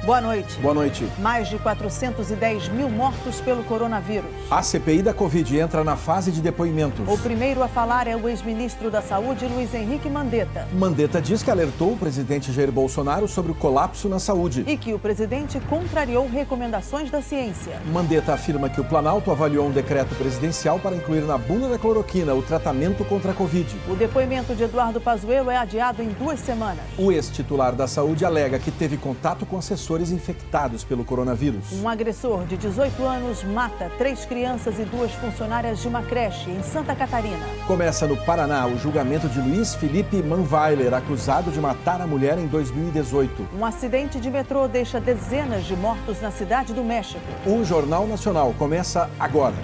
Boa noite. Boa noite. Mais de 410 mil mortos pelo coronavírus. A CPI da Covid entra na fase de depoimentos. O primeiro a falar é o ex-ministro da Saúde, Luiz Henrique Mandetta. Mandetta diz que alertou o presidente Jair Bolsonaro sobre o colapso na saúde. E que o presidente contrariou recomendações da ciência. Mandetta afirma que o Planalto avaliou um decreto presidencial para incluir na bula da cloroquina o tratamento contra a Covid. O depoimento de Eduardo Pazuello é adiado em 2 semanas. O ex-titular da Saúde alega que teve contato com assessores infectados pelo coronavírus. Um agressor de 18 anos mata 3 crianças e 2 funcionárias de uma creche em Santa Catarina. Começa no Paraná o julgamento de Luiz Felipe Manweiler, acusado de matar a mulher em 2018. Um acidente de metrô deixa dezenas de mortos na cidade do México. O Jornal Nacional começa agora.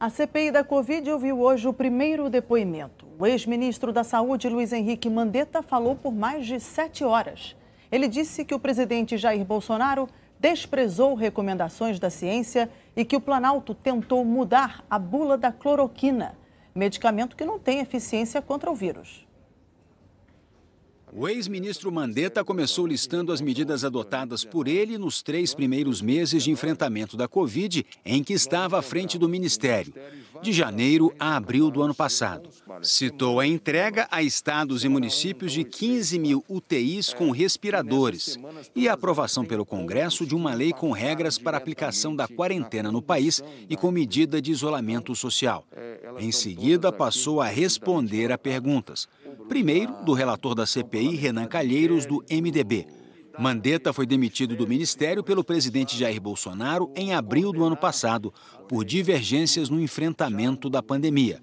A CPI da Covid ouviu hoje o primeiro depoimento. O ex-ministro da Saúde, Luiz Henrique Mandetta, falou por mais de 7 horas. Ele disse que o presidente Jair Bolsonaro desprezou recomendações da ciência e que o Planalto tentou mudar a bula da cloroquina, medicamento que não tem eficiência contra o vírus. O ex-ministro Mandetta começou listando as medidas adotadas por ele nos 3 primeiros meses de enfrentamento da Covid, em que estava à frente do ministério, de janeiro a abril do ano passado. Citou a entrega a estados e municípios de 15 mil UTIs com respiradores e a aprovação pelo Congresso de uma lei com regras para aplicação da quarentena no país e com medida de isolamento social. Em seguida, passou a responder a perguntas. Primeiro, do relator da CPI, Renan Calheiros, do MDB. Mandetta foi demitido do ministério pelo presidente Jair Bolsonaro em abril do ano passado, por divergências no enfrentamento da pandemia.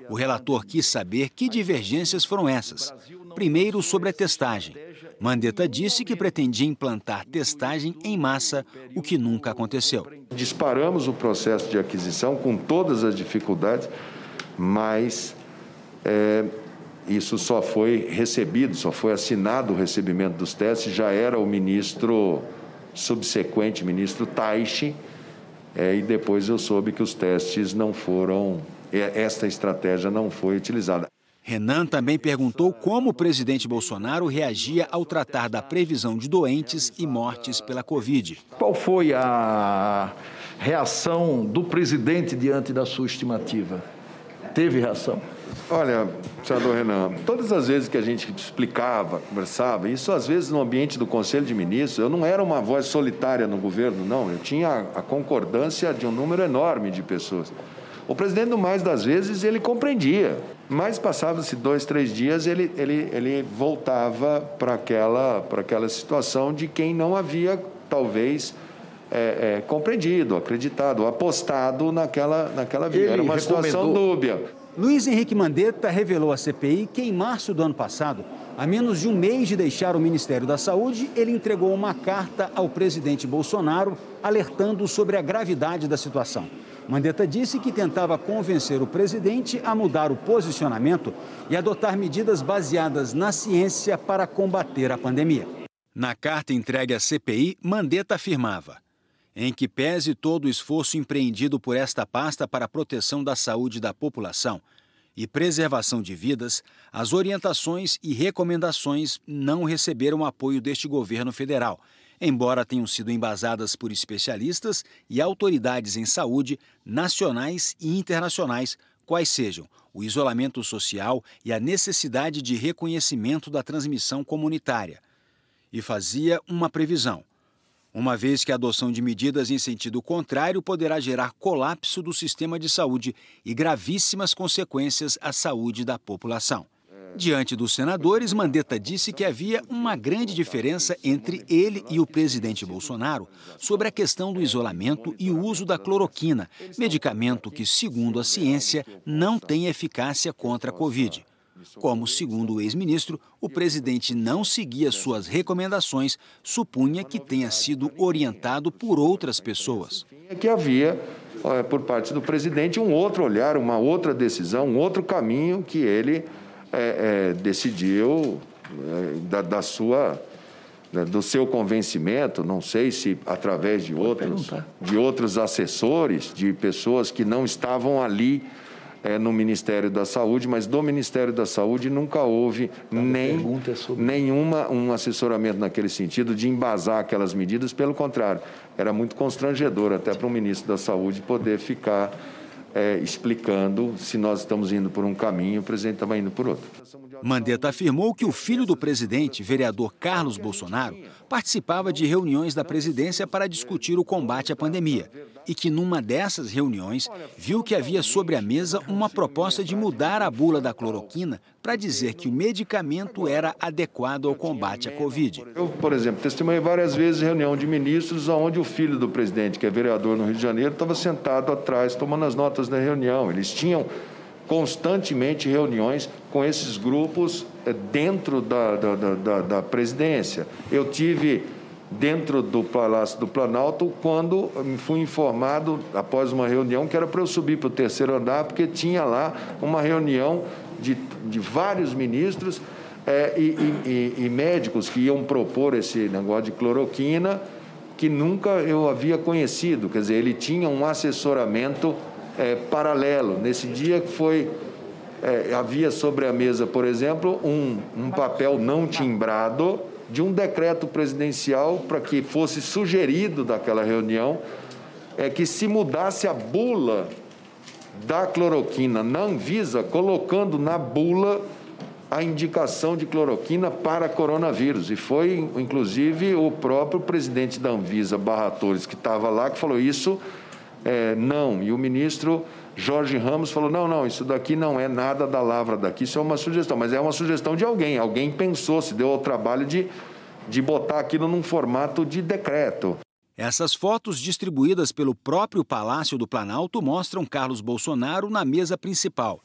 O relator quis saber que divergências foram essas. Primeiro, sobre a testagem. Mandetta disse que pretendia implantar testagem em massa, o que nunca aconteceu. Disparamos o processo de aquisição com todas as dificuldades, mas isso só foi recebido, só foi assinado o recebimento dos testes, já era o ministro subsequente, ministro Taishi, e depois eu soube que os testes não foram, esta estratégia não foi utilizada. Renan também perguntou como o presidente Bolsonaro reagia ao tratar da previsão de doentes e mortes pela Covid. Qual foi a reação do presidente diante da sua estimativa? Teve reação? Olha, senador Renan, todas as vezes que a gente explicava, conversava, isso às vezes no ambiente do Conselho de Ministros, eu não era uma voz solitária no governo, não. Eu tinha a concordância de um número enorme de pessoas. O presidente, no mais das vezes, ele compreendia. Mas passavam-se 2, 3 dias, ele voltava para aquela situação de quem não havia, talvez, compreendido, acreditado, apostado naquela via. Era uma situação dúbia. Luiz Henrique Mandetta revelou à CPI que, em março do ano passado, a menos de um mês de deixar o Ministério da Saúde, ele entregou uma carta ao presidente Bolsonaro, alertando sobre a gravidade da situação. Mandetta disse que tentava convencer o presidente a mudar o posicionamento e adotar medidas baseadas na ciência para combater a pandemia. Na carta entregue à CPI, Mandetta afirmava: em que pese todo o esforço empreendido por esta pasta para a proteção da saúde da população e preservação de vidas, as orientações e recomendações não receberam apoio deste governo federal, embora tenham sido embasadas por especialistas e autoridades em saúde nacionais e internacionais, quais sejam o isolamento social e a necessidade de reconhecimento da transmissão comunitária. E fazia uma previsão: uma vez que a adoção de medidas em sentido contrário poderá gerar colapso do sistema de saúde e gravíssimas consequências à saúde da população. Diante dos senadores, Mandetta disse que havia uma grande diferença entre ele e o presidente Bolsonaro sobre a questão do isolamento e o uso da cloroquina, medicamento que, segundo a ciência, não tem eficácia contra a Covid. Como, segundo o ex-ministro, o presidente não seguia suas recomendações, supunha que tenha sido orientado por outras pessoas. Que havia, por parte do presidente, um outro olhar, uma outra decisão, um outro caminho que ele decidiu do seu convencimento, não sei se através de outros assessores, de pessoas que não estavam ali no Ministério da Saúde, mas do Ministério da Saúde nunca houve um assessoramento naquele sentido de embasar aquelas medidas, pelo contrário, era muito constrangedor até para o ministro da Saúde poder ficar explicando se nós estamos indo por um caminho e o presidente estava indo por outro. Mandetta afirmou que o filho do presidente, vereador Carlos Bolsonaro, participava de reuniões da presidência para discutir o combate à pandemia e que, numa dessas reuniões, viu que havia sobre a mesa uma proposta de mudar a bula da cloroquina para dizer que o medicamento era adequado ao combate à Covid. Eu, por exemplo, testemunhei várias vezes reunião de ministros onde o filho do presidente, que é vereador no Rio de Janeiro, estava sentado atrás, tomando as notas da reunião. Eles tinham constantemente reuniões com esses grupos dentro da presidência. Eu tive dentro do Palácio do Planalto quando me fui informado, após uma reunião, que era para eu subir para o 3º andar, porque tinha lá uma reunião de vários ministros e médicos que iam propor esse negócio de cloroquina, que nunca eu havia conhecido. Quer dizer, ele tinha um assessoramento paralelo. Nesse dia que havia sobre a mesa, por exemplo, um papel não timbrado de um decreto presidencial para que fosse sugerido daquela reunião que se mudasse a bula da cloroquina na Anvisa, colocando na bula a indicação de cloroquina para coronavírus. E foi, inclusive, o próprio presidente da Anvisa, Barra Torres, que estava lá, que falou isso. Não, e o ministro Jorge Ramos falou, não, isso daqui não é nada da lavra daqui, isso é uma sugestão, mas é uma sugestão de alguém pensou, se deu ao trabalho de botar aquilo num formato de decreto. Essas fotos distribuídas pelo próprio Palácio do Planalto mostram Carlos Bolsonaro na mesa principal.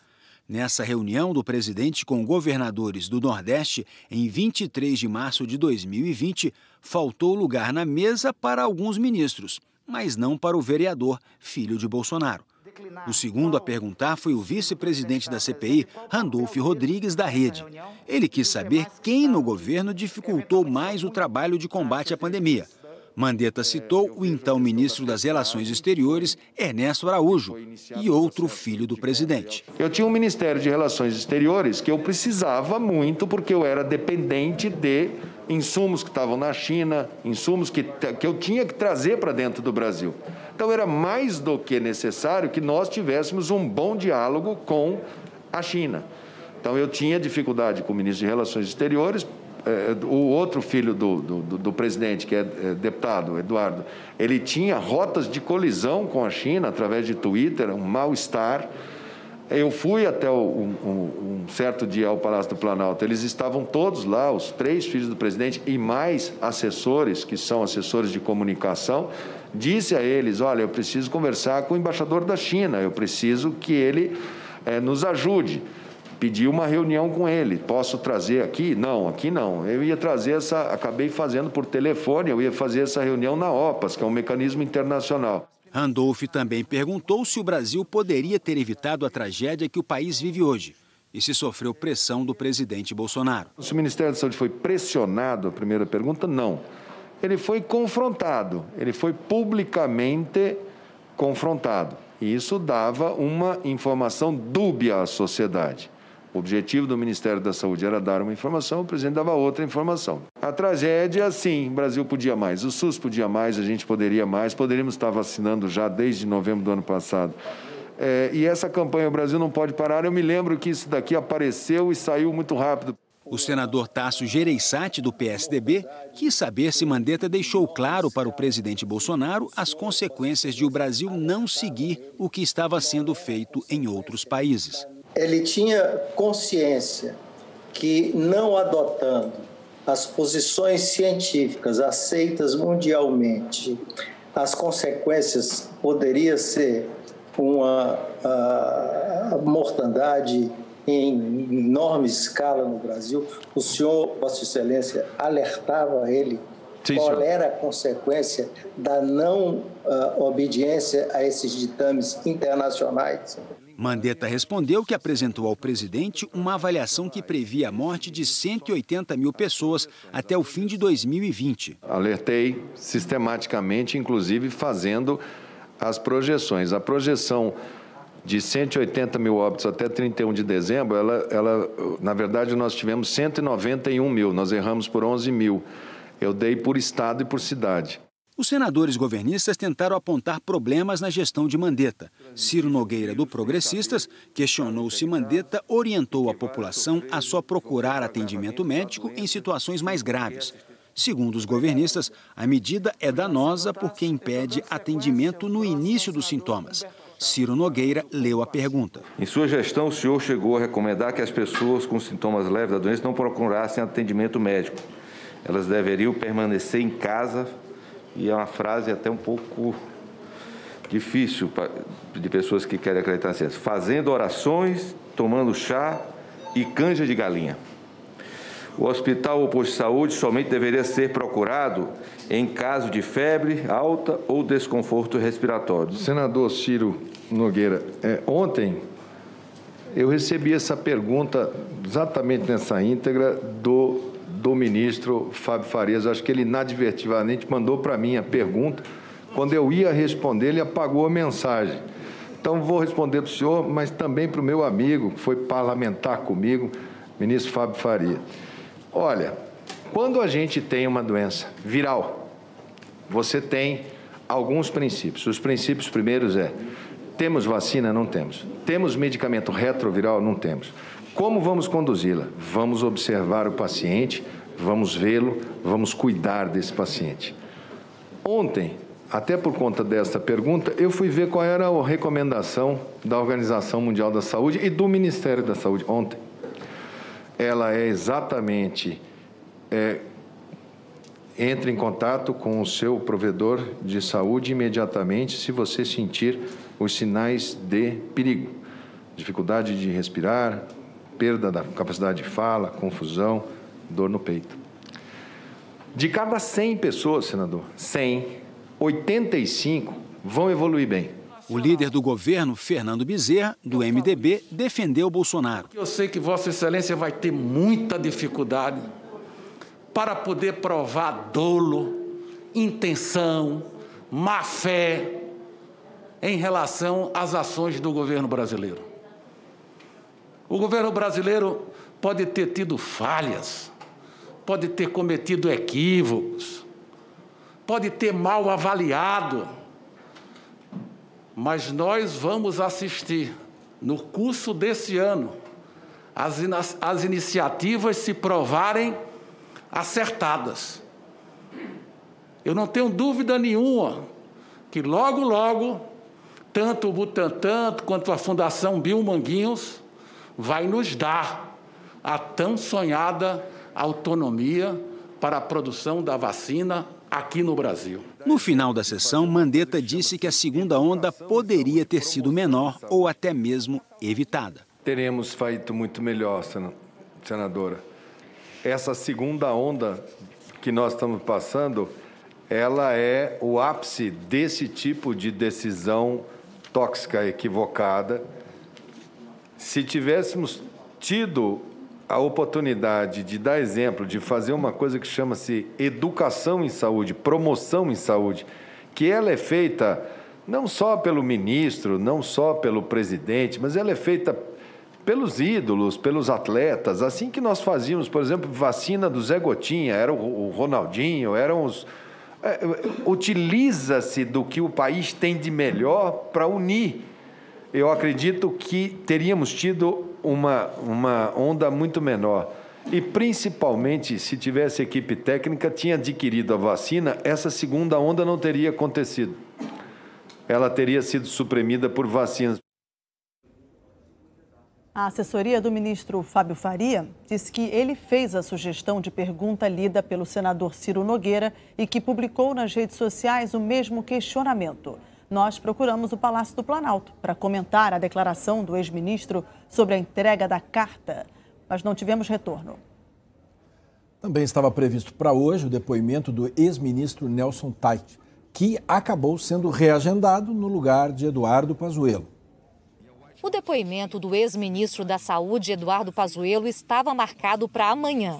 Nessa reunião do presidente com governadores do Nordeste, em 23 de março de 2020, faltou lugar na mesa para alguns ministros, mas não para o vereador, filho de Bolsonaro. O segundo a perguntar foi o vice-presidente da CPI, Randolfo Rodrigues, da Rede. Ele quis saber quem no governo dificultou mais o trabalho de combate à pandemia. Mandetta citou o então ministro das Relações Exteriores, Ernesto Araújo, e outro filho do presidente. Eu tinha um Ministério de Relações Exteriores que eu precisava muito porque eu era dependente de insumos que estavam na China, insumos que eu tinha que trazer para dentro do Brasil. Então era mais do que necessário que nós tivéssemos um bom diálogo com a China. Então eu tinha dificuldade com o ministro de Relações Exteriores. O outro filho do presidente, que é deputado, Eduardo, ele tinha rotas de colisão com a China através de Twitter, um mal-estar. Eu fui até um certo dia ao Palácio do Planalto, eles estavam todos lá, os 3 filhos do presidente e mais assessores, que são assessores de comunicação. Disse a eles, olha, eu preciso conversar com o embaixador da China, eu preciso que ele nos ajude. Pedi uma reunião com ele, posso trazer aqui? Não, aqui não. Eu ia trazer acabei fazendo por telefone, eu ia fazer essa reunião na OPAS, que é um mecanismo internacional. Randolph também perguntou se o Brasil poderia ter evitado a tragédia que o país vive hoje e se sofreu pressão do presidente Bolsonaro. Se o Ministério da Saúde foi pressionado, a primeira pergunta, não. Ele foi confrontado, ele foi publicamente confrontado. E isso dava uma informação dúbia à sociedade. O objetivo do Ministério da Saúde era dar uma informação, o presidente dava outra informação. A tragédia, sim, o Brasil podia mais, o SUS podia mais, a gente poderia mais, poderíamos estar vacinando já desde novembro do ano passado. E essa campanha, o Brasil não pode parar, eu me lembro que isso daqui apareceu e saiu muito rápido. O senador Tasso Gereissati, do PSDB, quis saber se Mandetta deixou claro para o presidente Bolsonaro as consequências de o Brasil não seguir o que estava sendo feito em outros países. Ele tinha consciência que, não adotando as posições científicas aceitas mundialmente, as consequências poderiam ser uma mortandade em enorme escala no Brasil. O senhor, Vossa Excelência, alertava ele qual era a consequência da não obediência a esses ditames internacionais. Mandetta respondeu que apresentou ao presidente uma avaliação que previa a morte de 180 mil pessoas até o fim de 2020. Alertei sistematicamente, inclusive fazendo as projeções. A projeção de 180 mil óbitos até 31 de dezembro, na verdade, nós tivemos 191 mil, nós erramos por 11 mil. Eu dei por estado e por cidade. Os senadores governistas tentaram apontar problemas na gestão de Mandetta. Ciro Nogueira, do Progressistas, questionou se Mandetta orientou a população a só procurar atendimento médico em situações mais graves. Segundo os governistas, a medida é danosa porque impede atendimento no início dos sintomas. Ciro Nogueira leu a pergunta. Em sua gestão, o senhor chegou a recomendar que as pessoas com sintomas leves da doença não procurassem atendimento médico. Elas deveriam permanecer em casa, e é uma frase até um pouco difícil de pessoas que querem acreditar na ciência. Fazendo orações, tomando chá e canja de galinha. O hospital ou posto de saúde somente deveria ser procurado em caso de febre alta ou desconforto respiratório. Senador Ciro Nogueira, ontem eu recebi essa pergunta exatamente nessa íntegra do ministro Fábio Farias. Acho que ele inadvertidamente mandou para mim a pergunta. Quando eu ia responder, ele apagou a mensagem. Então, vou responder para o senhor, mas também para o meu amigo, que foi parlamentar comigo, ministro Fábio Faria. Olha, quando a gente tem uma doença viral, você tem alguns princípios. Os princípios primeiros temos vacina? Não temos. Temos medicamento retroviral? Não temos. Como vamos conduzi-la? Vamos observar o paciente, vamos vê-lo, vamos cuidar desse paciente. Ontem, até por conta desta pergunta, eu fui ver qual era a recomendação da Organização Mundial da Saúde e do Ministério da Saúde ontem. Ela é exatamente, entre em contato com o seu provedor de saúde imediatamente se você sentir os sinais de perigo. Dificuldade de respirar, perda da capacidade de fala, confusão, dor no peito. De cada 100 pessoas, senador, 85 vão evoluir bem. O líder do governo, Fernando Bezerra, do MDB, defendeu Bolsonaro. Eu sei que Vossa Excelência vai ter muita dificuldade para poder provar dolo, intenção, má-fé em relação às ações do governo brasileiro. O governo brasileiro pode ter tido falhas, pode ter cometido equívocos, pode ter mal avaliado, mas nós vamos assistir, no curso desse ano, as iniciativas se provarem acertadas. Eu não tenho dúvida nenhuma que logo, logo, tanto o Butantan quanto a Fundação Bill Manguinhos vai nos dar a tão sonhada autonomia para a produção da vacina aqui no Brasil. No final da sessão, Mandetta disse que a segunda onda poderia ter sido menor ou até mesmo evitada. Teremos feito muito melhor, senadora. Essa segunda onda que nós estamos passando, ela é o ápice desse tipo de decisão tóxica, equivocada. Se tivéssemos tido a oportunidade de dar exemplo, de fazer uma coisa que chama-se educação em saúde, promoção em saúde, que ela é feita não só pelo ministro, não só pelo presidente, mas ela é feita pelos ídolos, pelos atletas, assim que nós fazíamos, por exemplo, vacina do Zé Gotinha, era o Ronaldinho, eram os... Utiliza-se do que o país tem de melhor para unir. Eu acredito que teríamos tido uma onda muito menor. E, principalmente, se tivesse equipe técnica, tinha adquirido a vacina, essa segunda onda não teria acontecido. Ela teria sido suprimida por vacinas. A assessoria do ministro Fábio Faria disse que ele fez a sugestão de pergunta lida pelo senador Ciro Nogueira e que publicou nas redes sociais o mesmo questionamento. Nós procuramos o Palácio do Planalto para comentar a declaração do ex-ministro sobre a entrega da carta, mas não tivemos retorno. Também estava previsto para hoje o depoimento do ex-ministro Nelson Tait, que acabou sendo reagendado no lugar de Eduardo Pazuello. O depoimento do ex-ministro da Saúde, Eduardo Pazuello, estava marcado para amanhã.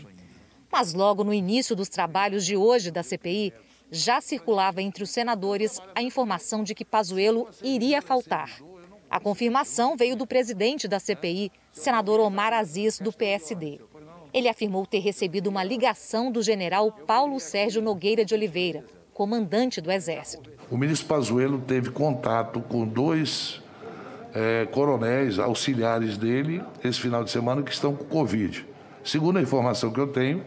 Mas logo no início dos trabalhos de hoje da CPI, já circulava entre os senadores a informação de que Pazuello iria faltar. A confirmação veio do presidente da CPI, senador Omar Aziz, do PSD. Ele afirmou ter recebido uma ligação do general Paulo Sérgio Nogueira de Oliveira, comandante do Exército. O ministro Pazuello teve contato com dois coronéis auxiliares dele esse final de semana que estão com Covid. Segundo a informação que eu tenho,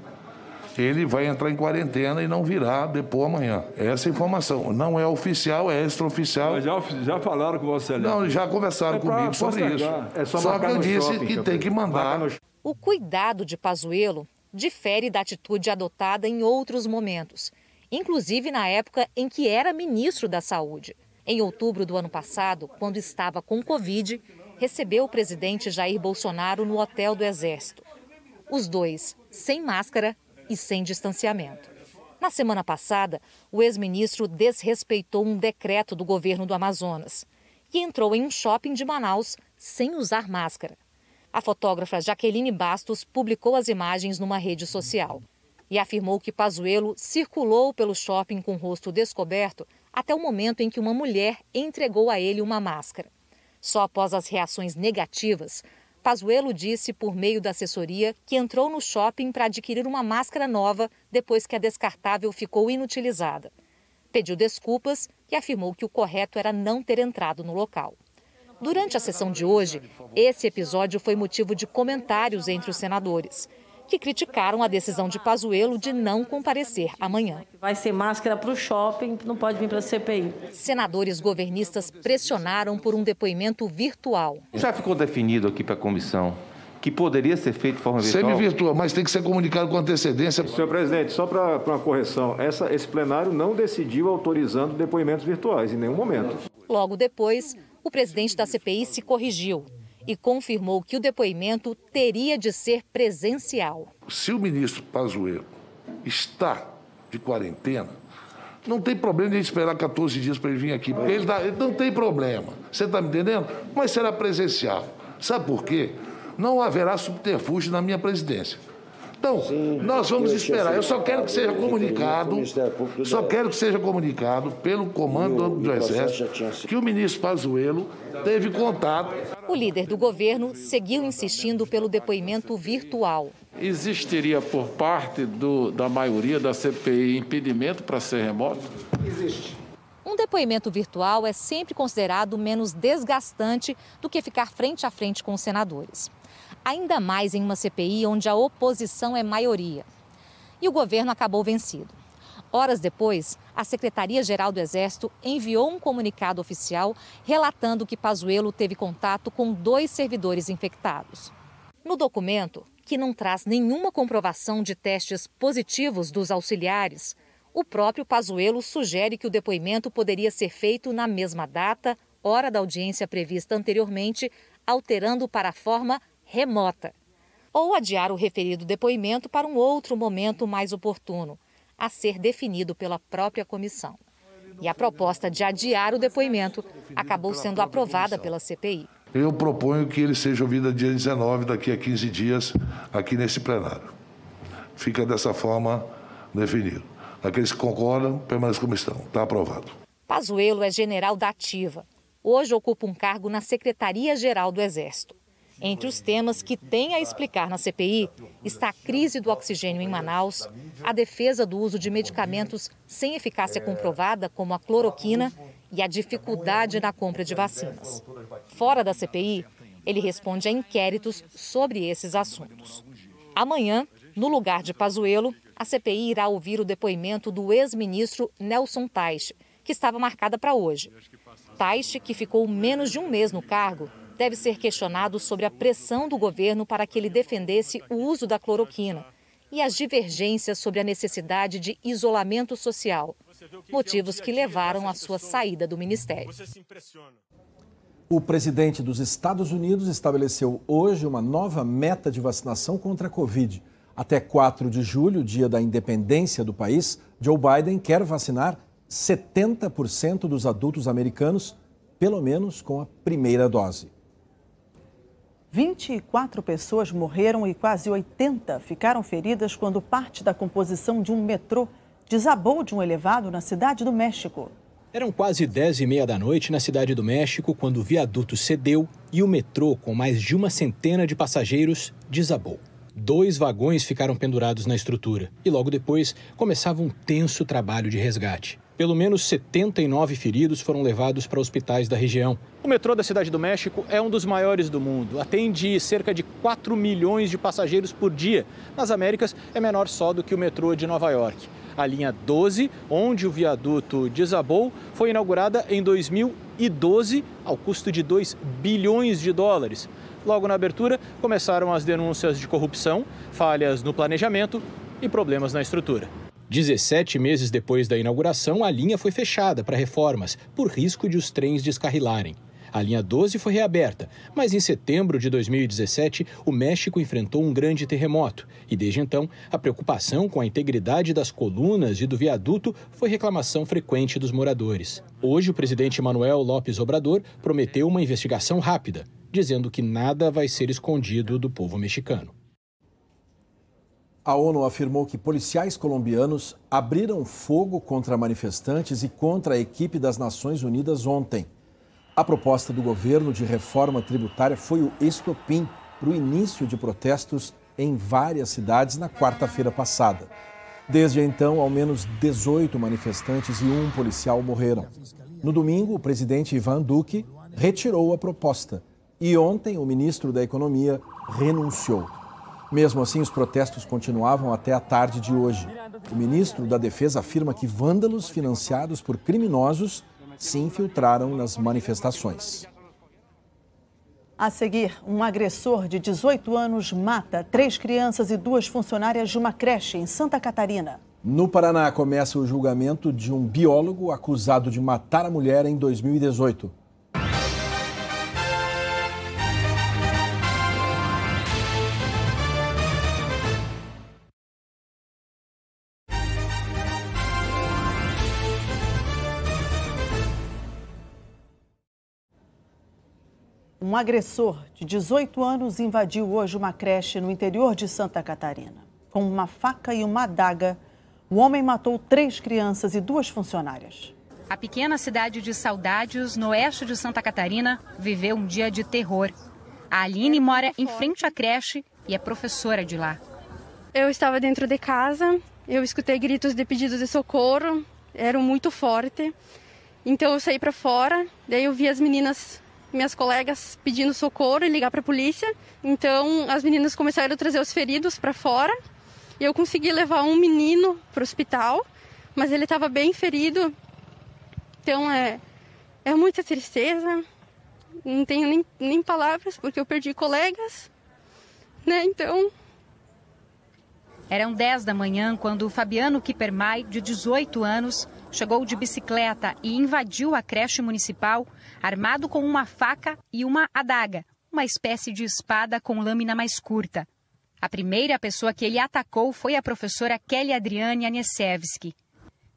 ele vai entrar em quarentena e não virá depor amanhã. Essa é a informação. Não é oficial, é extraoficial. Mas já falaram com você? Não, já conversaram comigo sobre isso. Só que eu disse que tem que mandar. O cuidado de Pazuello difere da atitude adotada em outros momentos, inclusive na época em que era ministro da Saúde. Em outubro do ano passado, quando estava com Covid, recebeu o presidente Jair Bolsonaro no hotel do Exército. Os dois sem máscara e sem distanciamento. Na semana passada, o ex-ministro desrespeitou um decreto do governo do Amazonas e entrou em um shopping de Manaus sem usar máscara. A fotógrafa Jaqueline Bastos publicou as imagens numa rede social e afirmou que Pazuello circulou pelo shopping com o rosto descoberto até o momento em que uma mulher entregou a ele uma máscara. Só após as reações negativas, Pazuello disse por meio da assessoria que entrou no shopping para adquirir uma máscara nova depois que a descartável ficou inutilizada. Pediu desculpas e afirmou que o correto era não ter entrado no local. Durante a sessão de hoje, esse episódio foi motivo de comentários entre os senadores, que criticaram a decisão de Pazuello de não comparecer amanhã. Vai ser máscara para o shopping, não pode vir para a CPI. Senadores governistas pressionaram por um depoimento virtual. Já ficou definido aqui para a comissão que poderia ser feito de forma virtual? Semi-virtual, mas tem que ser comunicado com antecedência. Senhor presidente, só para uma correção, esse plenário não decidiu autorizando depoimentos virtuais em nenhum momento. Logo depois, o presidente da CPI se corrigiu e confirmou que o depoimento teria de ser presencial. Se o ministro Pazuello está de quarentena, não tem problema de esperar 14 dias para ele vir aqui, porque ele não tem problema. Você está me entendendo? Mas será presencial. Sabe por quê? Não haverá subterfúgio na minha presidência. Então, nós vamos esperar. Eu só quero que seja comunicado, pelo comando do Exército que o ministro Pazuello teve contato. O líder do governo seguiu insistindo pelo depoimento virtual. Existiria por parte da maioria da CPI impedimento para ser remoto? Existe. Um depoimento virtual é sempre considerado menos desgastante do que ficar frente a frente com os senadores. Ainda mais em uma CPI onde a oposição é maioria. E o governo acabou vencido. Horas depois, a Secretaria-Geral do Exército enviou um comunicado oficial relatando que Pazuello teve contato com 2 servidores infectados. No documento, que não traz nenhuma comprovação de testes positivos dos auxiliares, o próprio Pazuello sugere que o depoimento poderia ser feito na mesma data, hora da audiência prevista anteriormente, alterando para a forma remota, ou adiar o referido depoimento para um outro momento mais oportuno, a ser definido pela própria comissão. E a proposta de adiar o depoimento acabou sendo aprovada pela CPI. Eu proponho que ele seja ouvido dia 19, daqui a 15 dias, aqui nesse plenário. Fica dessa forma definido. Aqueles que concordam, permaneçam como estão. Está aprovado. Pazuello é general da Ativa. Hoje ocupa um cargo na Secretaria-Geral do Exército. Entre os temas que tem a explicar na CPI está a crise do oxigênio em Manaus, a defesa do uso de medicamentos sem eficácia comprovada, como a cloroquina, e a dificuldade na compra de vacinas. Fora da CPI, ele responde a inquéritos sobre esses assuntos. Amanhã, no lugar de Pazuello, a CPI irá ouvir o depoimento do ex-ministro Nelson Teich, que estava marcada para hoje. Teich, que ficou menos de um mês no cargo, deve ser questionado sobre a pressão do governo para que ele defendesse o uso da cloroquina e as divergências sobre a necessidade de isolamento social, motivos que levaram à sua saída do ministério. O presidente dos Estados Unidos estabeleceu hoje uma nova meta de vacinação contra a Covid. Até 4 de julho, dia da independência do país, Joe Biden quer vacinar 70% dos adultos americanos, pelo menos com a primeira dose. 24 pessoas morreram e quase 80 ficaram feridas quando parte da composição de um metrô desabou de um elevado na Cidade do México. Eram quase 10h30 da noite na Cidade do México quando o viaduto cedeu e o metrô, com mais de uma centena de passageiros, desabou. 2 vagões ficaram pendurados na estrutura e logo depois começava um tenso trabalho de resgate. Pelo menos 79 feridos foram levados para hospitais da região. O metrô da Cidade do México é um dos maiores do mundo. Atende cerca de 4 milhões de passageiros por dia. Nas Américas, é menor só do que o metrô de Nova York. A linha 12, onde o viaduto desabou, foi inaugurada em 2012, ao custo de 2 bilhões de dólares. Logo na abertura, começaram as denúncias de corrupção, falhas no planejamento e problemas na estrutura. 17 meses depois da inauguração, a linha foi fechada para reformas, por risco de os trens descarrilarem. A linha 12 foi reaberta, mas em setembro de 2017, o México enfrentou um grande terremoto. E desde então, a preocupação com a integridade das colunas e do viaduto foi reclamação frequente dos moradores. Hoje, o presidente Manuel López Obrador prometeu uma investigação rápida, dizendo que nada vai ser escondido do povo mexicano. A ONU afirmou que policiais colombianos abriram fogo contra manifestantes e contra a equipe das Nações Unidas ontem. A proposta do governo de reforma tributária foi o estopim para o início de protestos em várias cidades na quarta-feira passada. Desde então, ao menos 18 manifestantes e um policial morreram. No domingo, o presidente Iván Duque retirou a proposta e ontem o ministro da Economia renunciou. Mesmo assim, os protestos continuavam até a tarde de hoje. O ministro da Defesa afirma que vândalos financiados por criminosos se infiltraram nas manifestações. A seguir, um agressor de 18 anos mata 3 crianças e 2 funcionárias de uma creche em Santa Catarina. No Paraná, começa o julgamento de um biólogo acusado de matar a mulher em 2018. Um agressor de 18 anos invadiu hoje uma creche no interior de Santa Catarina. Com uma faca e uma adaga, o homem matou 3 crianças e 2 funcionárias. A pequena cidade de Saudades, no oeste de Santa Catarina, viveu um dia de terror. A Aline mora em frente à creche e é professora de lá. Eu estava dentro de casa, eu escutei gritos de pedido de socorro, eram muito fortes. Então eu saí para fora, daí eu vi as meninas, minhas colegas, pedindo socorro e ligar para a polícia. Então as meninas começaram a trazer os feridos para fora e eu consegui levar um menino para o hospital, mas ele estava bem ferido. Então é muita tristeza, não tenho nem palavras porque eu perdi colegas, né? Então... Eram 10 da manhã quando o Fabiano Kipermay, de 18 anos, chegou de bicicleta e invadiu a creche municipal armado com uma faca e uma adaga, uma espécie de espada com lâmina mais curta. A primeira pessoa que ele atacou foi a professora Kelly Adriane Aniszewski.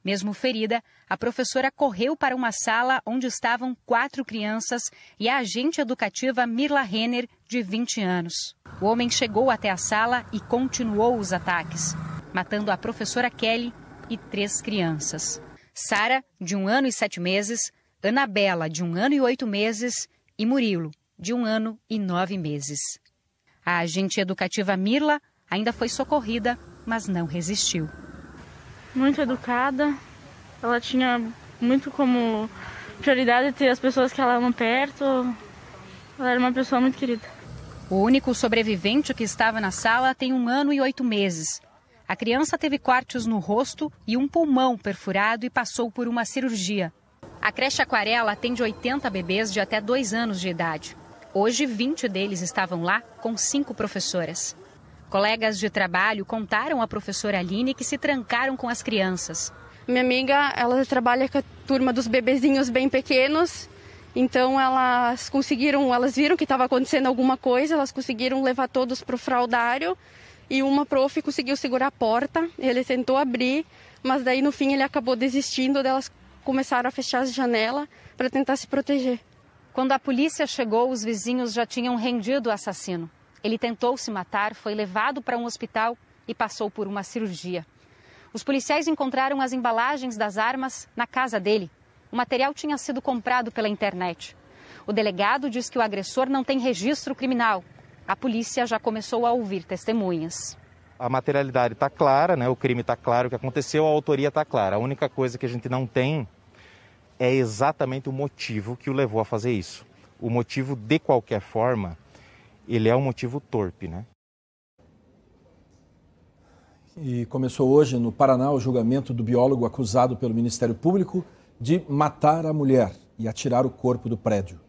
Mesmo ferida, a professora correu para uma sala onde estavam 4 crianças e a agente educativa Mirla Renner, de 20 anos. O homem chegou até a sala e continuou os ataques, matando a professora Kelly e 3 crianças. Sara, de 1 ano e 7 meses, Anabela, de 1 ano e 8 meses e Murilo, de 1 ano e 9 meses. A agente educativa Mirla ainda foi socorrida, mas não resistiu. Muito educada, ela tinha muito como prioridade ter as pessoas que ela ama perto, ela era uma pessoa muito querida. O único sobrevivente que estava na sala tem 1 ano e 8 meses. A criança teve cortes no rosto e um pulmão perfurado e passou por uma cirurgia. A creche Aquarela atende 80 bebês de até 2 anos de idade. Hoje, 20 deles estavam lá com 5 professoras. Colegas de trabalho contaram à professora Aline que se trancaram com as crianças. Minha amiga, ela trabalha com a turma dos bebezinhos bem pequenos, então elas viram que estava acontecendo alguma coisa, elas conseguiram levar todos para o fraldário e uma prof conseguiu segurar a porta, ele tentou abrir, mas daí no fim ele acabou desistindo, elas começaram a fechar as janelas para tentar se proteger. Quando a polícia chegou, os vizinhos já tinham rendido o assassino. Ele tentou se matar, foi levado para um hospital e passou por uma cirurgia. Os policiais encontraram as embalagens das armas na casa dele. O material tinha sido comprado pela internet. O delegado diz que o agressor não tem registro criminal. A polícia já começou a ouvir testemunhas. A materialidade está clara, né? O crime está claro, o que aconteceu, a autoria está clara. A única coisa que a gente não tem é exatamente o motivo que o levou a fazer isso. O motivo, de qualquer forma, ele é um motivo torpe, né? E começou hoje no Paraná o julgamento do biólogo acusado pelo Ministério Público de matar a mulher e atirar o corpo do prédio.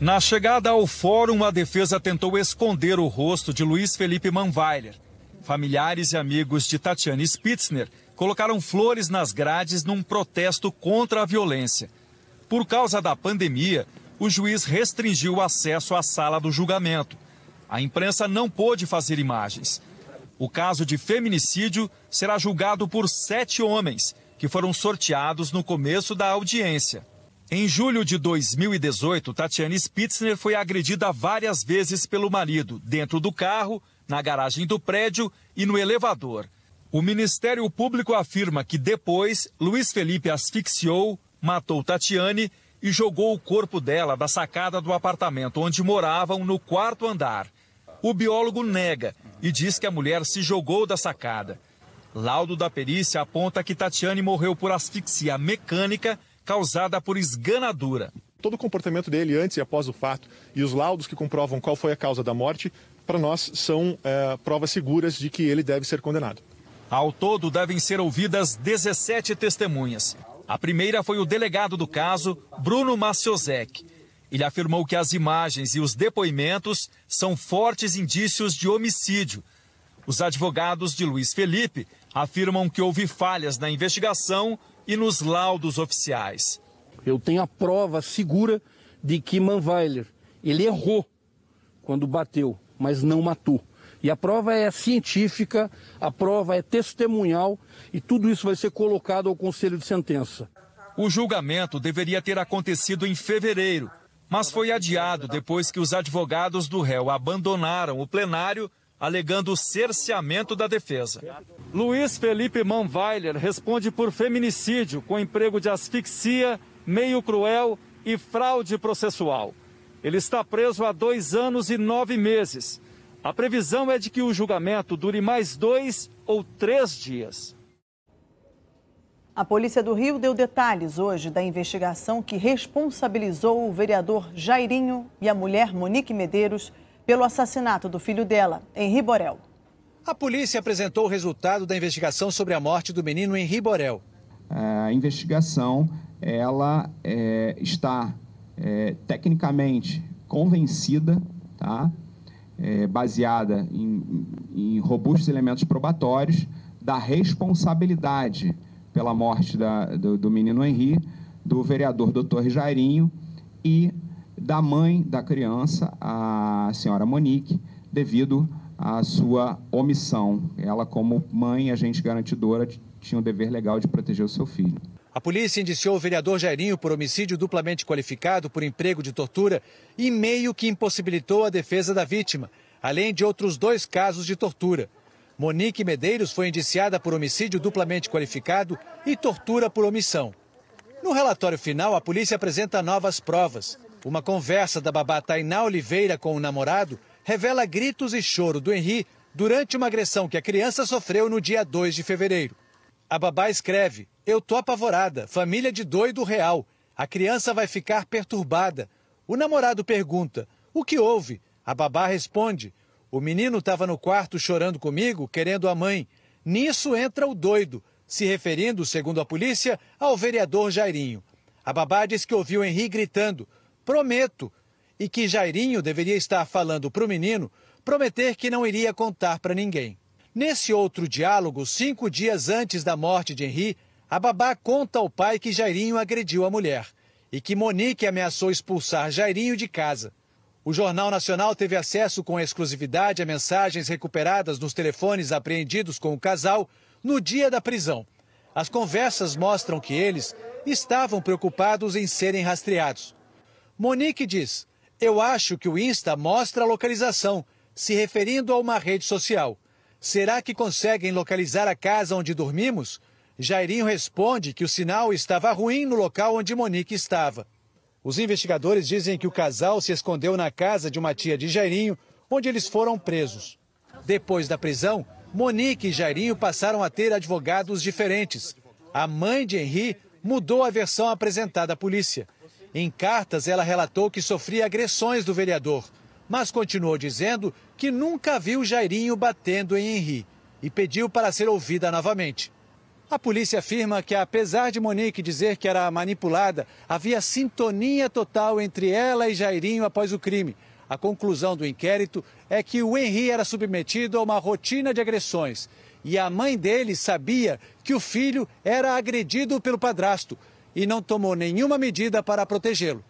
Na chegada ao fórum, a defesa tentou esconder o rosto de Luiz Felipe Manweiler. Familiares e amigos de Tatiane Spitzner colocaram flores nas grades num protesto contra a violência. Por causa da pandemia, o juiz restringiu o acesso à sala do julgamento. A imprensa não pôde fazer imagens. O caso de feminicídio será julgado por 7 homens, que foram sorteados no começo da audiência. Em julho de 2018, Tatiane Spitzner foi agredida várias vezes pelo marido, dentro do carro, na garagem do prédio e no elevador. O Ministério Público afirma que depois, Luiz Felipe asfixiou, matou Tatiane e jogou o corpo dela da sacada do apartamento onde moravam no 4º andar. O biólogo nega e diz que a mulher se jogou da sacada. Laudo da perícia aponta que Tatiane morreu por asfixia mecânica causada por esganadura. Todo o comportamento dele antes e após o fato e os laudos que comprovam qual foi a causa da morte, para nós são provas seguras de que ele deve ser condenado. Ao todo, devem ser ouvidas 17 testemunhas. A primeira foi o delegado do caso, Bruno Maciosek. Ele afirmou que as imagens e os depoimentos são fortes indícios de homicídio. Os advogados de Luiz Felipe afirmam que houve falhas na investigação e nos laudos oficiais. Eu tenho a prova segura de que Manweiler, ele errou quando bateu, mas não matou. E a prova é científica, a prova é testemunhal e tudo isso vai ser colocado ao conselho de sentença. O julgamento deveria ter acontecido em fevereiro, mas foi adiado depois que os advogados do réu abandonaram o plenário, alegando o cerceamento da defesa. Luiz Felipe Manweiler responde por feminicídio com emprego de asfixia, meio cruel e fraude processual. Ele está preso há 2 anos e 9 meses. A previsão é de que o julgamento dure mais 2 ou 3 dias. A Polícia do Rio deu detalhes hoje da investigação que responsabilizou o vereador Jairinho e a mulher Monique Medeiros pelo assassinato do filho dela, Henri Borel. A polícia apresentou o resultado da investigação sobre a morte do menino Henri Borel. A investigação ela está tecnicamente convencida, tá? Baseada em robustos elementos probatórios da responsabilidade pela morte do menino Henri, do vereador Dr. Jairinho e da mãe da criança, a senhora Monique, devido à sua omissão. Ela, como mãe, agente garantidora, tinha o dever legal de proteger o seu filho. A polícia indiciou o vereador Jairinho por homicídio duplamente qualificado por emprego de tortura e meio que impossibilitou a defesa da vítima, além de outros 2 casos de tortura. Monique Medeiros foi indiciada por homicídio duplamente qualificado e tortura por omissão. No relatório final, a polícia apresenta novas provas. Uma conversa da babá Tainá Oliveira com o namorado revela gritos e choro do Henri durante uma agressão que a criança sofreu no dia 2 de fevereiro. A babá escreve: "Eu tô apavorada, família de doido real. A criança vai ficar perturbada." O namorado pergunta: "O que houve?" A babá responde: "O menino estava no quarto chorando comigo, querendo a mãe. Nisso entra o doido", se referindo, segundo a polícia, ao vereador Jairinho. A babá diz que ouviu Henri gritando: "Prometo", e que Jairinho deveria estar falando para o menino prometer que não iria contar para ninguém. Nesse outro diálogo, 5 dias antes da morte de Henri, a babá conta ao pai que Jairinho agrediu a mulher e que Monique ameaçou expulsar Jairinho de casa. O Jornal Nacional teve acesso com exclusividade a mensagens recuperadas nos telefones apreendidos com o casal no dia da prisão. As conversas mostram que eles estavam preocupados em serem rastreados. Monique diz: eu acho que o Insta mostra a localização, se referindo a uma rede social. Será que conseguem localizar a casa onde dormimos? Jairinho responde que o sinal estava ruim no local onde Monique estava. Os investigadores dizem que o casal se escondeu na casa de uma tia de Jairinho, onde eles foram presos. Depois da prisão, Monique e Jairinho passaram a ter advogados diferentes. A mãe de Henri mudou a versão apresentada à polícia. Em cartas, ela relatou que sofria agressões do vereador, mas continuou dizendo que nunca viu Jairinho batendo em Henri e pediu para ser ouvida novamente. A polícia afirma que, apesar de Monique dizer que era manipulada, havia sintonia total entre ela e Jairinho após o crime. A conclusão do inquérito é que o Henri era submetido a uma rotina de agressões e a mãe dele sabia que o filho era agredido pelo padrasto e não tomou nenhuma medida para protegê-lo.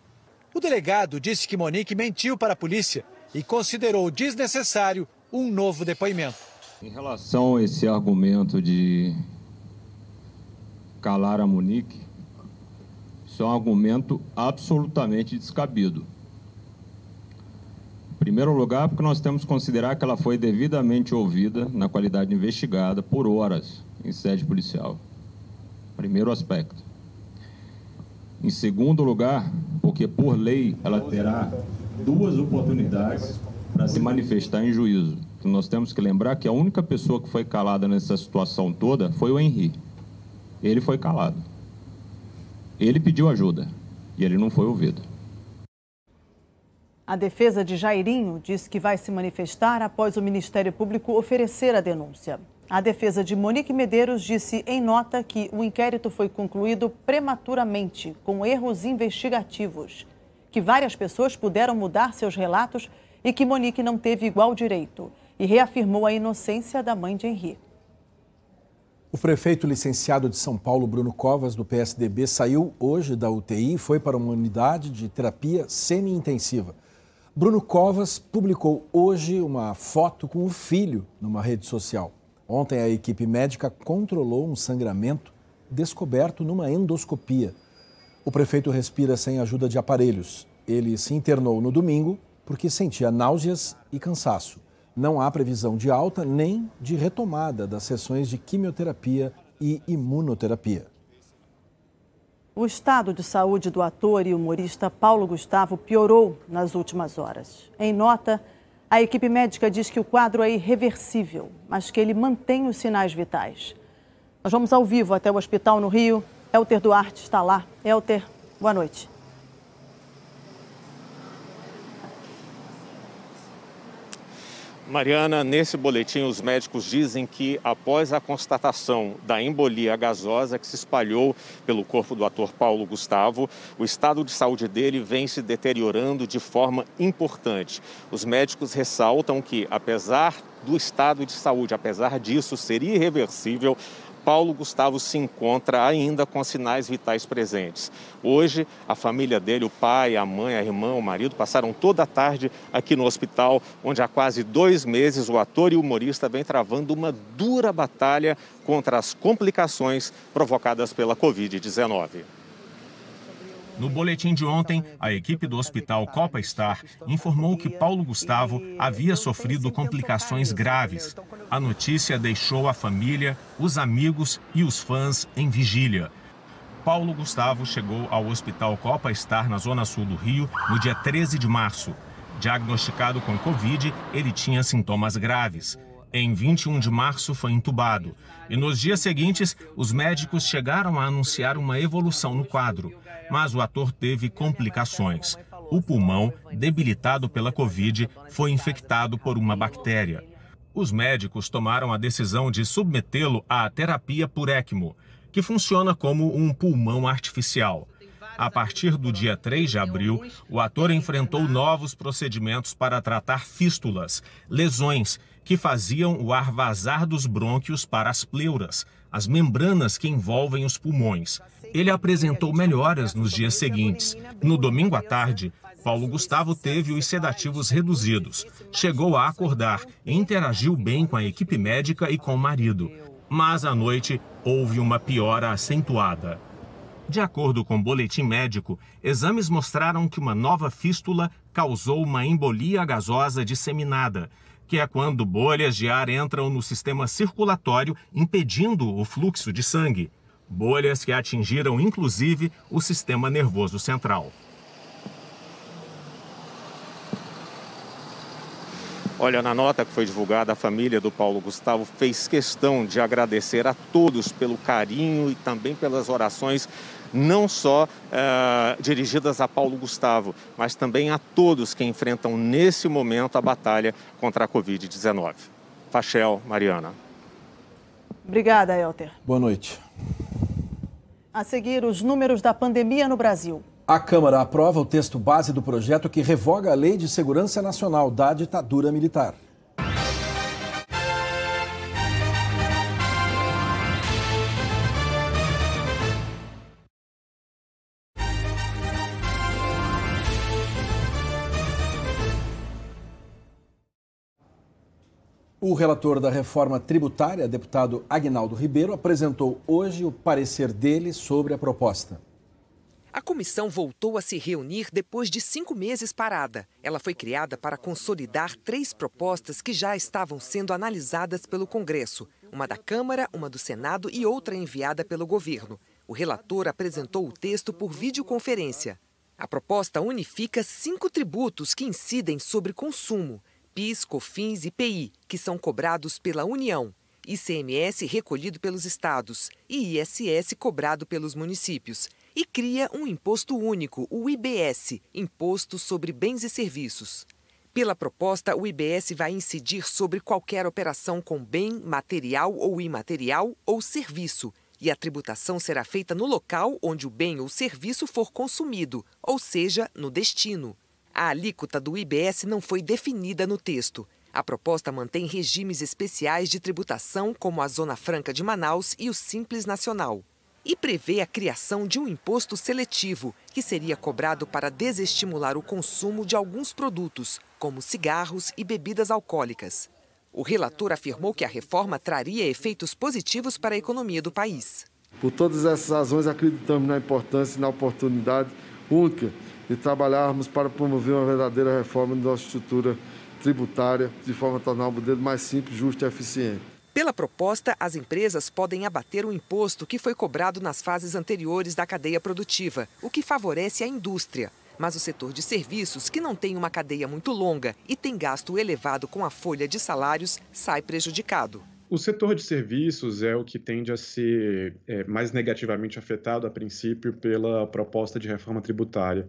O delegado disse que Monique mentiu para a polícia e considerou desnecessário um novo depoimento. Em relação a esse argumento de calar a Monique, isso é um argumento absolutamente descabido. Em primeiro lugar, porque nós temos que considerar que ela foi devidamente ouvida na qualidade de investigada por horas em sede policial. Primeiro aspecto. Em segundo lugar, porque por lei ela terá 2 oportunidades para se manifestar em juízo. Então, nós temos que lembrar que a única pessoa que foi calada nessa situação toda foi o Henri. Ele foi calado. Ele pediu ajuda e ele não foi ouvido. A defesa de Jairinho diz que vai se manifestar após o Ministério Público oferecer a denúncia. A defesa de Monique Medeiros disse em nota que o inquérito foi concluído prematuramente, com erros investigativos, que várias pessoas puderam mudar seus relatos e que Monique não teve igual direito, e reafirmou a inocência da mãe de Henri. O prefeito licenciado de São Paulo, Bruno Covas, do PSDB, saiu hoje da UTI e foi para uma unidade de terapia semi-intensiva. Bruno Covas publicou hoje uma foto com o filho numa rede social. Ontem, a equipe médica controlou um sangramento descoberto numa endoscopia. O prefeito respira sem ajuda de aparelhos. Ele se internou no domingo porque sentia náuseas e cansaço. Não há previsão de alta nem de retomada das sessões de quimioterapia e imunoterapia. O estado de saúde do ator e humorista Paulo Gustavo piorou nas últimas horas. Em nota, a equipe médica diz que o quadro é irreversível, mas que ele mantém os sinais vitais. Nós vamos ao vivo até o hospital no Rio. Elter Duarte está lá. Elter, boa noite. Mariana, nesse boletim os médicos dizem que após a constatação da embolia gasosa que se espalhou pelo corpo do ator Paulo Gustavo, o estado de saúde dele vem se deteriorando de forma importante. Os médicos ressaltam que, apesar do estado de saúde, apesar disso ser irreversível, Paulo Gustavo se encontra ainda com sinais vitais presentes. Hoje, a família dele, o pai, a mãe, a irmã, o marido, passaram toda a tarde aqui no hospital, onde há quase 2 meses o ator e humorista vem travando uma dura batalha contra as complicações provocadas pela Covid-19. No boletim de ontem, a equipe do Hospital Copa Star informou que Paulo Gustavo havia sofrido complicações graves. A notícia deixou a família, os amigos e os fãs em vigília. Paulo Gustavo chegou ao Hospital Copa Star, na zona sul do Rio, no dia 13 de março. Diagnosticado com Covid, ele tinha sintomas graves. Em 21 de março foi entubado. E nos dias seguintes, os médicos chegaram a anunciar uma evolução no quadro. Mas o ator teve complicações. O pulmão, debilitado pela Covid, foi infectado por uma bactéria. Os médicos tomaram a decisão de submetê-lo à terapia por ECMO, que funciona como um pulmão artificial. A partir do dia 3 de abril, o ator enfrentou novos procedimentos para tratar fístulas, lesões que faziam o ar vazar dos brônquios para as pleuras, as membranas que envolvem os pulmões. Ele apresentou melhoras nos dias seguintes. No domingo à tarde, Paulo Gustavo teve os sedativos reduzidos. Chegou a acordar e interagiu bem com a equipe médica e com o marido. Mas à noite houve uma piora acentuada. De acordo com o boletim médico, exames mostraram que uma nova fístula causou uma embolia gasosa disseminada, que é quando bolhas de ar entram no sistema circulatório, impedindo o fluxo de sangue. Bolhas que atingiram, inclusive, o sistema nervoso central. Olha, na nota que foi divulgada, a família do Paulo Gustavo fez questão de agradecer a todos pelo carinho e também pelas orações, não só dirigidas a Paulo Gustavo, mas também a todos que enfrentam nesse momento a batalha contra a Covid-19. Fachel, Mariana. Obrigada, Elter. Boa noite. A seguir, os números da pandemia no Brasil. A Câmara aprova o texto base do projeto que revoga a Lei de Segurança Nacional da ditadura militar. O relator da reforma tributária, deputado Aguinaldo Ribeiro, apresentou hoje o parecer dele sobre a proposta. A comissão voltou a se reunir depois de 5 meses parada. Ela foi criada para consolidar 3 propostas que já estavam sendo analisadas pelo Congresso. Uma da Câmara, uma do Senado e outra enviada pelo governo. O relator apresentou o texto por videoconferência. A proposta unifica 5 tributos que incidem sobre consumo: PIS, COFINS e IPI, que são cobrados pela União, ICMS recolhido pelos estados e ISS cobrado pelos municípios. E cria um imposto único, o IBS, Imposto sobre Bens e Serviços. Pela proposta, o IBS vai incidir sobre qualquer operação com bem, material ou imaterial ou serviço, e a tributação será feita no local onde o bem ou serviço for consumido, ou seja, no destino. A alíquota do IBS não foi definida no texto. A proposta mantém regimes especiais de tributação como a Zona Franca de Manaus e o Simples Nacional. E prevê a criação de um imposto seletivo, que seria cobrado para desestimular o consumo de alguns produtos, como cigarros e bebidas alcoólicas. O relator afirmou que a reforma traria efeitos positivos para a economia do país. Por todas essas razões, acreditamos na importância e na oportunidade única de trabalharmos para promover uma verdadeira reforma da nossa estrutura tributária, de forma a tornar o modelo mais simples, justo e eficiente. Pela proposta, as empresas podem abater o imposto que foi cobrado nas fases anteriores da cadeia produtiva, o que favorece a indústria. Mas o setor de serviços, que não tem uma cadeia muito longa e tem gasto elevado com a folha de salários, sai prejudicado. O setor de serviços é o que tende a ser mais negativamente afetado, a princípio, pela proposta de reforma tributária.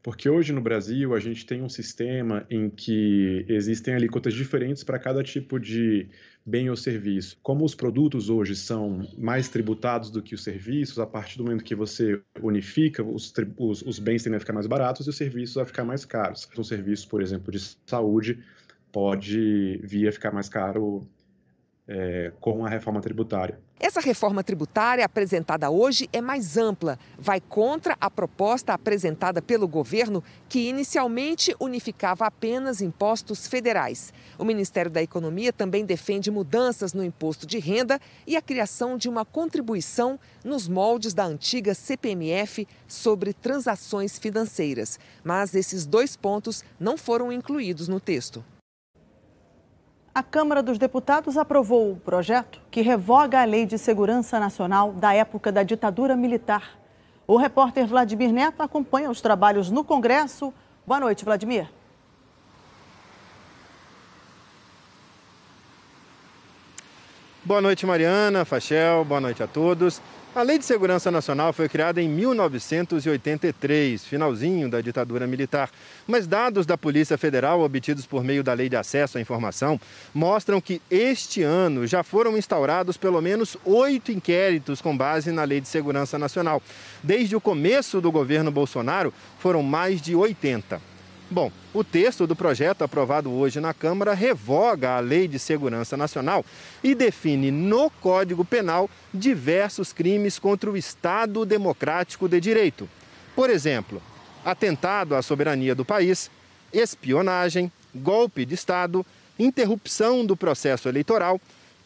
Porque hoje no Brasil a gente tem um sistema em que existem alíquotas diferentes para cada tipo de bem ou serviço. Como os produtos hoje são mais tributados do que os serviços, a partir do momento que você unifica, os bens tendem a ficar mais baratos e os serviços a ficar mais caros. Um serviço, por exemplo, de saúde pode vir a ficar mais caro com a reforma tributária. Essa reforma tributária apresentada hoje é mais ampla, vai contra a proposta apresentada pelo governo, que inicialmente unificava apenas impostos federais. O Ministério da Economia também defende mudanças no imposto de renda e a criação de uma contribuição nos moldes da antiga CPMF sobre transações financeiras. Mas esses 2 pontos não foram incluídos no texto. A Câmara dos Deputados aprovou o projeto que revoga a Lei de Segurança Nacional da época da ditadura militar. O repórter Vladimir Neto acompanha os trabalhos no Congresso. Boa noite, Vladimir. Boa noite, Mariana, Fachel, boa noite a todos. A Lei de Segurança Nacional foi criada em 1983, finalzinho da ditadura militar. Mas dados da Polícia Federal obtidos por meio da Lei de Acesso à Informação mostram que este ano já foram instaurados pelo menos 8 inquéritos com base na Lei de Segurança Nacional. Desde o começo do governo Bolsonaro, foram mais de 80. Bom, o texto do projeto aprovado hoje na Câmara revoga a Lei de Segurança Nacional e define no Código Penal diversos crimes contra o Estado Democrático de Direito. Por exemplo, atentado à soberania do país, espionagem, golpe de Estado, interrupção do processo eleitoral,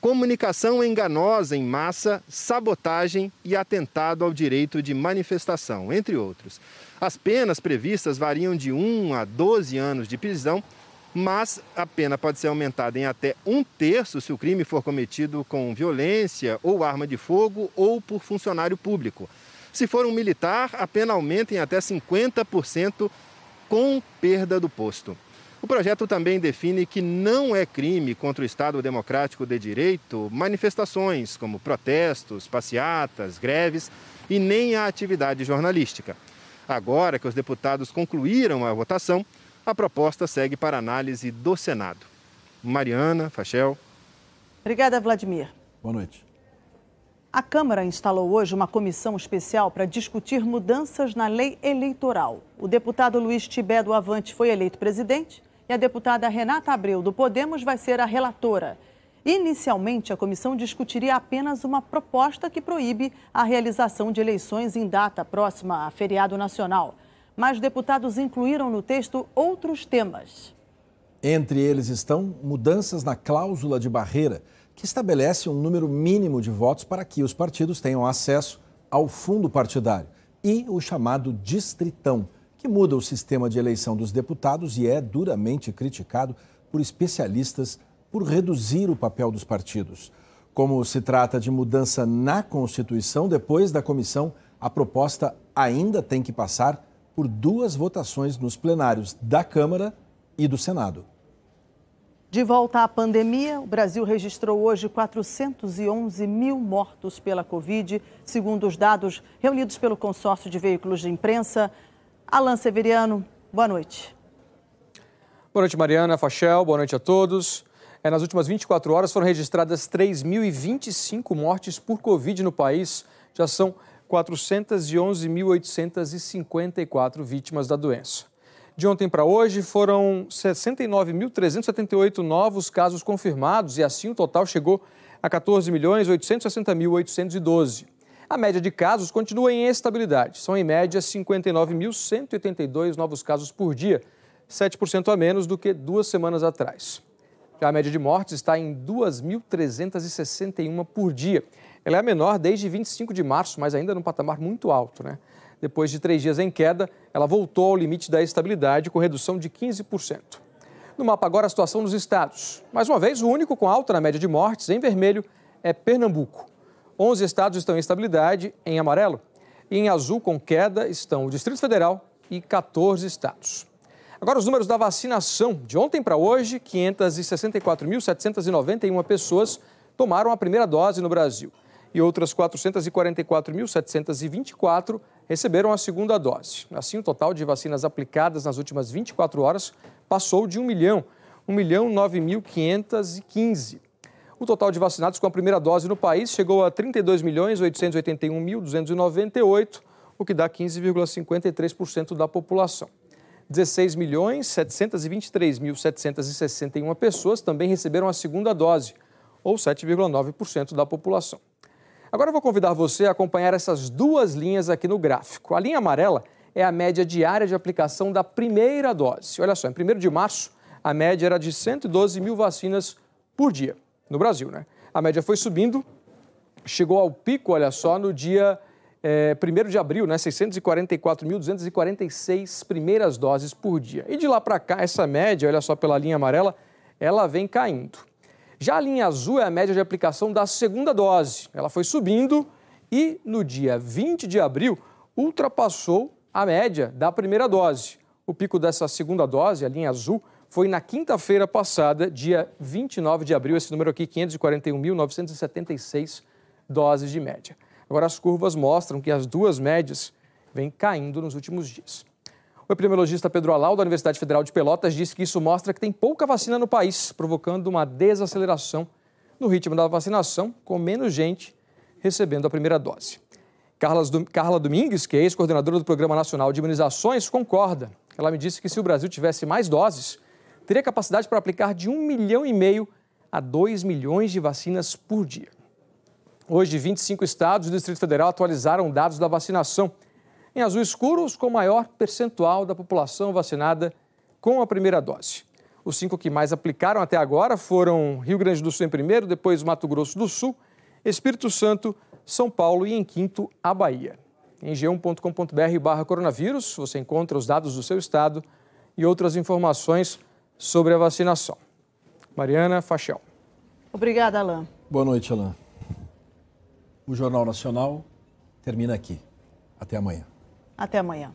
comunicação enganosa em massa, sabotagem e atentado ao direito de manifestação, entre outros. As penas previstas variam de 1 a 12 anos de prisão, mas a pena pode ser aumentada em até 1/3 se o crime for cometido com violência ou arma de fogo ou por funcionário público. Se for um militar, a pena aumenta em até 50% com perda do posto. O projeto também define que não é crime contra o Estado Democrático de Direito manifestações como protestos, passeatas, greves e nem a atividade jornalística. Agora que os deputados concluíram a votação, a proposta segue para análise do Senado. Mariana, Fachel. Obrigada, Vladimir. Boa noite. A Câmara instalou hoje uma comissão especial para discutir mudanças na lei eleitoral. O deputado Luiz Tibé do Avante foi eleito presidente e a deputada Renata Abreu do Podemos vai ser a relatora. Inicialmente, a comissão discutiria apenas uma proposta que proíbe a realização de eleições em data próxima a feriado nacional. Mas deputados incluíram no texto outros temas. Entre eles estão mudanças na cláusula de barreira, que estabelece um número mínimo de votos para que os partidos tenham acesso ao fundo partidário, e o chamado distritão, que muda o sistema de eleição dos deputados e é duramente criticado por especialistas por reduzir o papel dos partidos. Como se trata de mudança na Constituição, depois da comissão, a proposta ainda tem que passar por 2 votações nos plenários da Câmara e do Senado. De volta à pandemia, o Brasil registrou hoje 411 mil mortos pela Covid, segundo os dados reunidos pelo consórcio de veículos de imprensa. Alan Severiano, boa noite. Boa noite, Mariana, Fachel, boa noite a todos. Nas últimas 24 horas foram registradas 3.025 mortes por Covid no país. Já são 411.854 vítimas da doença. De ontem para hoje foram 69.378 novos casos confirmados e assim o total chegou a 14.860.812. A média de casos continua em estabilidade. São, em média, 59.182 novos casos por dia, 7% a menos do que 2 semanas atrás. Já a média de mortes está em 2.361 por dia. Ela é a menor desde 25 de março, mas ainda num patamar muito alto, né? Depois de 3 dias em queda, ela voltou ao limite da estabilidade, com redução de 15%. No mapa agora, a situação nos estados. Mais uma vez, o único com alta na média de mortes, em vermelho, é Pernambuco. 11 estados estão em estabilidade, em amarelo. E em azul, com queda, estão o Distrito Federal e 14 estados. Agora, os números da vacinação. De ontem para hoje, 564.791 pessoas tomaram a primeira dose no Brasil. E outras 444.724 receberam a segunda dose. Assim, o total de vacinas aplicadas nas últimas 24 horas passou de 1.009.515. O total de vacinados com a primeira dose no país chegou a 32.881.298, o que dá 15,53% da população. 16.723.761 pessoas também receberam a segunda dose, ou 7,9% da população. Agora eu vou convidar você a acompanhar essas 2 linhas aqui no gráfico. A linha amarela é a média diária de aplicação da primeira dose. Olha só, em 1º de março, a média era de 112 mil vacinas por dia, no Brasil, né? A média foi subindo, chegou ao pico, olha só, no dia 1º de abril, né? 644.246 primeiras doses por dia. E de lá para cá, essa média, olha só pela linha amarela, ela vem caindo. Já a linha azul é a média de aplicação da segunda dose. Ela foi subindo e no dia 20 de abril ultrapassou a média da primeira dose. O pico dessa segunda dose, a linha azul, foi na quinta-feira passada, dia 29 de abril, esse número aqui, 541.976 doses de média. Agora as curvas mostram que as 2 médias vêm caindo nos últimos dias. O epidemiologista Pedro Alau, da Universidade Federal de Pelotas, disse que isso mostra que tem pouca vacina no país, provocando uma desaceleração no ritmo da vacinação, com menos gente recebendo a primeira dose. Carla Domingues, que é ex-coordenadora do Programa Nacional de Imunizações, concorda. Ela me disse que se o Brasil tivesse mais doses, teria capacidade para aplicar de 1,5 milhão a 2 milhões de vacinas por dia. Hoje, 25 estados do Distrito Federal atualizaram dados da vacinação. Em azul escuro, os com maior percentual da população vacinada com a primeira dose. Os 5 que mais aplicaram até agora foram Rio Grande do Sul em primeiro, depois Mato Grosso do Sul, Espírito Santo, São Paulo e em quinto a Bahia. Em g1.com.br/coronavírus você encontra os dados do seu estado e outras informações sobre a vacinação. Mariana Fachel. Obrigada, Alain. Boa noite, Alain. O Jornal Nacional termina aqui. Até amanhã. Até amanhã.